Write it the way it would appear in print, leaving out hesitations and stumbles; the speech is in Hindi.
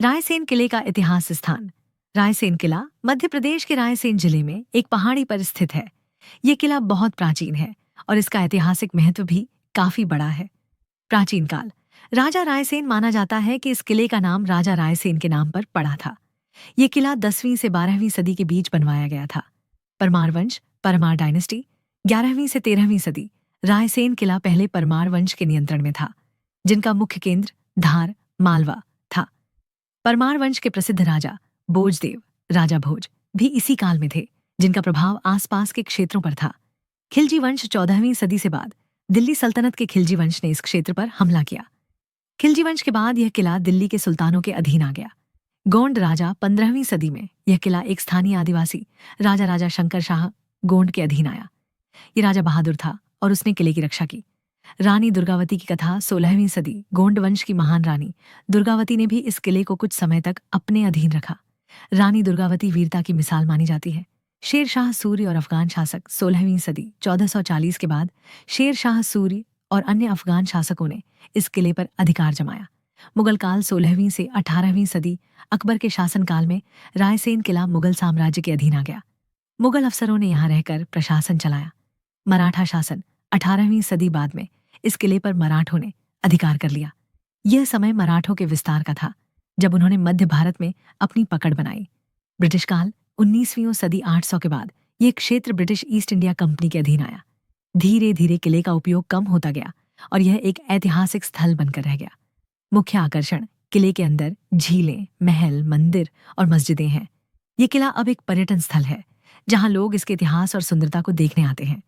रायसेन किले का इतिहास स्थान। रायसेन किला मध्य प्रदेश के रायसेन जिले में एक पहाड़ी पर स्थित है। ये किला बहुत प्राचीन है और इसका ऐतिहासिक महत्व भी काफी बड़ा है। प्राचीन काल। राजा रायसेन माना जाता है कि इस किले का नाम राजा रायसेन के नाम पर पड़ा था। ये किला 10वीं से 12वीं सदी के बीच बनवाया गया था। परमार वंश, परमार डायनेस्टी, 11वीं से 13वीं सदी। रायसेन किला पहले परमार वंश के नियंत्रण में था, जिनका मुख्य केंद्र धार, मालवा था। परमार वंश के प्रसिद्ध राजा भोजदेव, राजा भोज, भी इसी काल में थे, जिनका प्रभाव आसपास के क्षेत्रों पर था। खिलजी वंश 14वीं सदी से बाद दिल्ली सल्तनत के खिलजी वंश ने इस क्षेत्र पर हमला किया। खिलजी वंश के बाद यह किला दिल्ली के सुल्तानों के अधीन आ गया। गोंड राजा 15वीं सदी में यह किला एक स्थानीय आदिवासी राजा शंकर शाह गोंड के अधीन आया। ये राजा बहादुर था और उसने किले की रक्षा की। रानी दुर्गावती की कथा 16वीं सदी। गोंड वंश की महान रानी दुर्गावती ने भी इस किले को कुछ समय तक अपने अधीन रखा। रानी दुर्गावती वीरता की मिसाल मानी जाती है। शेर शाह सूरी और अफगान शासक 16वीं सदी। 1440 के बाद शेर शाह सूरी और अन्य अफगान शासकों ने इस किले पर अधिकार जमाया। मुगल काल 16वीं से 18वीं सदी। अकबर के शासनकाल में रायसेन किला मुगल साम्राज्य के अधीन आ गया। मुगल अफसरों ने यहाँ रहकर प्रशासन चलाया। मराठा शासन 18वीं सदी बाद में इस किले पर मराठों ने अधिकार कर लिया। यह समय मराठों के विस्तार का था, जब उन्होंने मध्य भारत में अपनी पकड़ बनाई। ब्रिटिश काल 19वीं सदी। 800 के बाद यह क्षेत्र ब्रिटिश ईस्ट इंडिया कंपनी के अधीन आया। धीरे धीरे किले का उपयोग कम होता गया और यह एक ऐतिहासिक स्थल बनकर रह गया। मुख्य आकर्षण किले के अंदर झीलें, महल, मंदिर और मस्जिदें हैं। ये किला अब एक पर्यटन स्थल है, जहां लोग इसके इतिहास और सुंदरता को देखने आते हैं।